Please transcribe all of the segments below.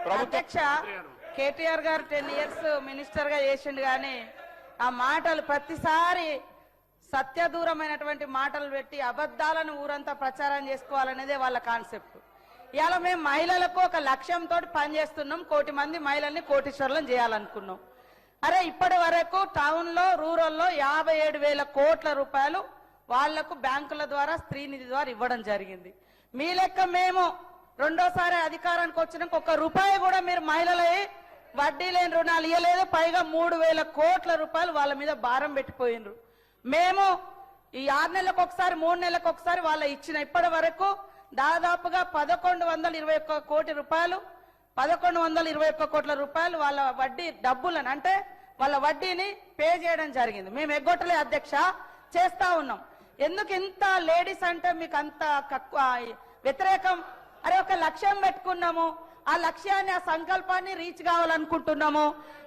అధ్యక్ష కేటీఆర్ గారు 10 years minister గా చేసిండు కానీ ఆ మాటలు ప్రతిసారి సత్యదూరమైనటువంటి మాటలు పెట్టి అబద్ధాలను ఊరంతా ప్రచారం చేసుకోవాలనేదే వాళ్ళ కాన్సెప్ట్. ఇవాళ మేము మహిళలకు ఒక లక్ష్యంతో పనిచేస్తున్నాం. 1 కోటి మంది మహిళల్ని కోటీశ్వరులను చేయాలనుకున్నాం. అరే ఇప్పటి వరకు టౌన్ లో రూరల్ లో 57,000 కోట్ల రూపాయలు వాళ్లకు బ్యాంకుల ద్వారా స్త్రీనిధి ద్వారా ఇవ్వడం జరిగింది. మీ లెక్క మేము రెండోసారి అధికారానికి వచ్చినాక 1 రూపాయి కూడా మీరు మహిళలై వడ్డీ లేని రుణాలు ఇవ్వలేదు. పైగా 3,000 కోట్ల రూపాయలు వాళ్ళ మీద భారం పెట్టిపోయినరు. మేము ఈ 6 నెలలకు ఒకసారి 3 నెలలకు ఒకసారి వాళ్ళ ఇచ్చిన ఇప్పటి వరకు దాదాపుగా 1121 కోటి రూపాయలు 1121 కోట్ల రూపాయలు వాళ్ళ వడ్డీ డబ్బులను అంటే వాళ్ళ వడ్డీని పే చేయడం జరిగింది. మేము ఎగ్గొట్టలే అధ్యక్ష, చేస్తా ఉన్నాం. ఎందుకు ఇంత లేడీస్ అంటే మీకు అంత వ్యతిరేకం? అరే ఒక లక్ష్యం పెట్టుకున్నాము, ఆ లక్ష్యాన్ని ఆ సంకల్పాన్ని రీచ్ కావాలనుకుంటున్నాము.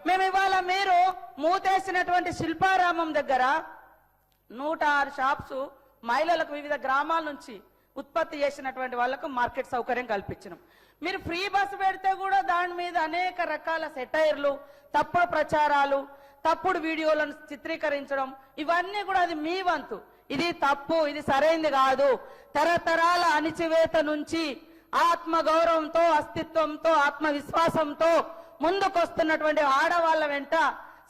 మేము ఇవాళ మీరు మూతేసినటువంటి శిల్పారామం దగ్గర 106 షాప్స్ మహిళలకు వివిధ గ్రామాల నుంచి ఉత్పత్తి చేసినటువంటి వాళ్లకు మార్కెట్ సౌకర్యం కల్పించినాం. మీరు ఫ్రీ బస్సు పెడితే కూడా దాని మీద అనేక రకాల సెటైర్లు, తప్పుడు ప్రచారాలు, తప్పుడు వీడియోలను చిత్రీకరించడం, ఇవన్నీ కూడా అది మీ వంతు. ఇది తప్పు, ఇది సరైంది కాదు. తరతరాల అణిచివేత నుంచి ఆత్మ గౌరవంతో, అస్తిత్వంతో, ఆత్మవిశ్వాసంతో ముందుకొస్తున్నటువంటి ఆడవాళ్ల వెంట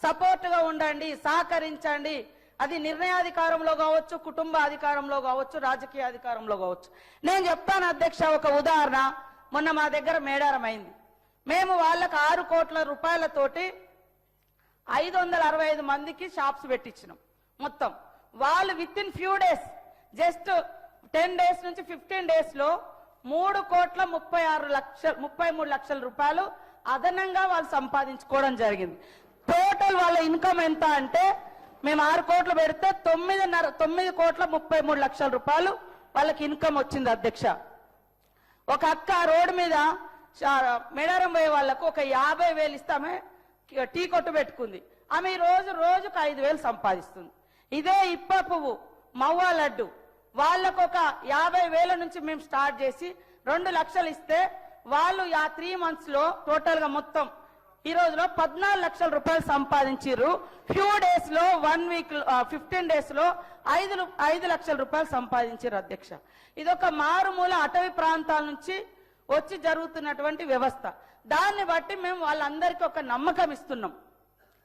సపోర్ట్ గా ఉండండి, సహకరించండి. అది నిర్ణయాధికారంలో కావచ్చు, కుటుంబ అధికారంలో కావచ్చు, రాజకీయ అధికారంలో కావచ్చు. నేను చెప్తాను అధ్యక్ష, ఒక ఉదాహరణ. మొన్న మా దగ్గర మేడారం అయింది. మేము వాళ్ళకు 6 కోట్ల రూపాయలతోటి 565 మందికి షాప్స్ పెట్టించినాం. మొత్తం వాళ్ళు with in few days, just 10 days నుంచి 15 days లో 3,33 లక్షల రూపాయలు అదనంగా వాళ్ళు సంపాదించుకోవడం జరిగింది. టోటల్ వాళ్ళ ఇన్కమ్ ఎంత అంటే మేము 6 కోట్లు పెడితే 9,33 లక్షల రూపాయలు వాళ్ళకి ఇన్కమ్ వచ్చింది అధ్యక్ష. ఒక అక్క రోడ్డు మీద మేడారం పోయే వాళ్లకు ఒక 50,000 ఇస్తామే టీ కొట్టు పెట్టుకుంది. ఆమె రోజుకు 5,000 సంపాదిస్తుంది. ఇదే ఇప్ప పువ్వు, మవ్వ లడ్డు వాళ్ళకు ఒక 50,000 నుంచి మేము స్టార్ట్ చేసి 2 లక్షలు ఇస్తే వాళ్ళు ఆ 3 months లో టోటల్ గా మొత్తం ఈ రోజులో 14 లక్షల రూపాయలు సంపాదించారు. ఫ్యూ డేస్ లో 1 week 15 days లో 5 లక్షల రూపాయలు సంపాదించారు అధ్యక్ష. ఇదొక మారుమూల అటవీ ప్రాంతాల నుంచి వచ్చి జరుగుతున్నటువంటి వ్యవస్థ. దాన్ని బట్టి మేము వాళ్ళందరికీ ఒక నమ్మకం ఇస్తున్నాం.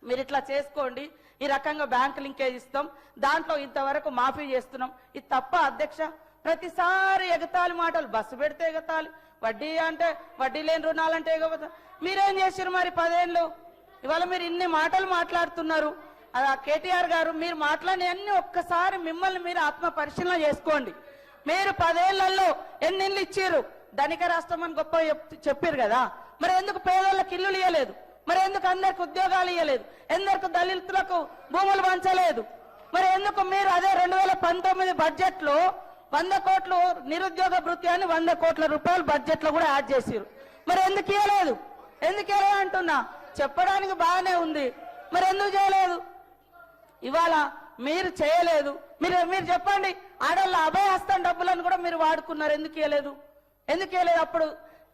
మీరు ఇట్లా చేసుకోండి, ఈ రకంగా బ్యాంక్ లింకేజ్ ఇస్తాం, దాంట్లో ఇంతవరకు మాఫీ చేస్తున్నాం. ఇది తప్ప అధ్యక్ష? ప్రతిసారి ఎగతాళి మాటలు, బస్సు పెడితే ఎగతాళి, వడ్డీ అంటే వడ్డీ లేని రుణాలంటే ఎగబోతా. మీరేం చేశారు మరి 10 ఏళ్ళు? ఇవాళ మీరు ఇన్ని మాటలు మాట్లాడుతున్నారు. కేటీఆర్ గారు మీరు మాట్లాడి అన్ని ఒక్కసారి మిమ్మల్ని మీరు ఆత్మ పరిశీలన చేసుకోండి. మీరు 10 ఏళ్లలో ఎన్ని ఇళ్ళు ఇచ్చారు? ధనిక రాష్ట్రం అని గొప్ప చెప్పారు కదా, మరి ఎందుకు పేదోళ్ళకి ఇల్లులు ఇవ్వలేదు? మరి ఎందుకు అందరికి ఉద్యోగాలు ఇవ్వలేదు? ఎందుకు దళితులకు భూములు పంచలేదు? మరి ఎందుకు మీరు అదే 2019 బడ్జెట్ లో 100 కోట్లు నిరుద్యోగ భృతి అని 100 కోట్ల రూపాయలు బడ్జెట్ లో కూడా యాడ్ చేశారు? మరి ఎందుకు ఇవ్వలేదు? ఎందుకు ఇవ్వలేదు అంటున్నా. చెప్పడానికి బాగానే ఉంది, మరి ఎందుకు చేయలేదు? ఇవాళ మీరు చేయలేదు. మీరు చెప్పండి, ఆడవాళ్ళ అభయహస్తం డబ్బులను కూడా మీరు వాడుకున్నారు, ఎందుకు ఇవ్వలేదు? అప్పుడు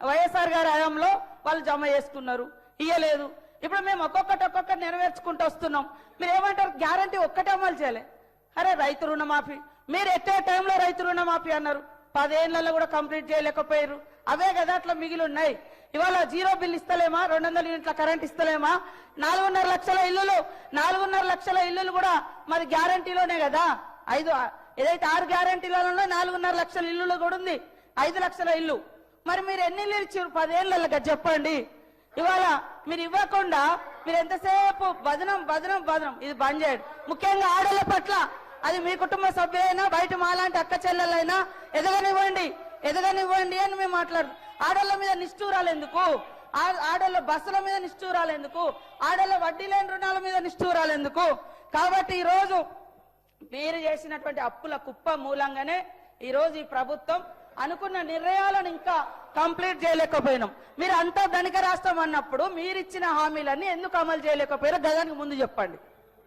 వైఎస్ఆర్ గారి హయాంలో వాళ్ళు జమ చేసుకున్నారు, ఇయ్యలేదు. ఇప్పుడు మేము ఒక్కొక్కటి నెరవేర్చుకుంటూ వస్తున్నాం. మీరు ఏమంటారు? గ్యారంటీ ఒక్కటే అమలు చేయలే. అరే రైతు రుణమాఫీ మీరు ఎట్టే టైంలో రైతు రుణమాఫీ అన్నారు, 10 ఏళ్లలో కూడా కంప్లీట్ చేయలేకపోయారు. అవే కదా అట్లా మిగిలి ఉన్నాయి. ఇవాళ 0 బిల్ ఇస్తలేమా? 200 యూనిట్ల కరెంట్ ఇస్తలేమా? 4.5 లక్షల ఇల్లులు 4.5 లక్షల ఇల్లులు కూడా మరి గ్యారంటీలోనే కదా. ఏదైతే 6 గ్యారంటీలలో 4.5 లక్షల ఇల్లులు కూడా ఉంది, 5 లక్షల ఇల్లు. మరి మీరు ఎన్ని ఇల్లు ఇచ్చారు 10 ఏళ్లలో చెప్పండి. ఇవాళ మీరు ఇవ్వకుండా మీరు ఎంతసేపు బదనం ఇది బంద్ చేయండి. ముఖ్యంగా ఆడల పట్ల, అది మీ కుటుంబ సభ్యులైనా బయట మాలాంటి అక్క చెల్లెలైనా ఎదగనివ్వండి అని మేము మాట్లాడు. ఆడళ్ళ మీద నిష్ఠూరాలు ఎందుకు? ఆడళ్ళ బస్సుల మీద నిష్ఠూరాలు ఎందుకు? ఆడళ్ళ వడ్డీ లేని రుణాల మీద నిష్ఠూరాలు ఎందుకు? కాబట్టి ఈ రోజు మీరు చేసినటువంటి అప్పుల కుప్ప మూలంగానే ఈ రోజు ఈ ప్రభుత్వం అనుకున్న నిర్ణయాలను ఇంకా కంప్లీట్ చేయలేకపోయినాం. మీరు అంతా ధనిక రాష్ట్రం అన్నప్పుడు మీరిచ్చిన హామీలన్నీ ఎందుకు అమలు చేయలేకపోయారో గదానికి ముందు చెప్పండి.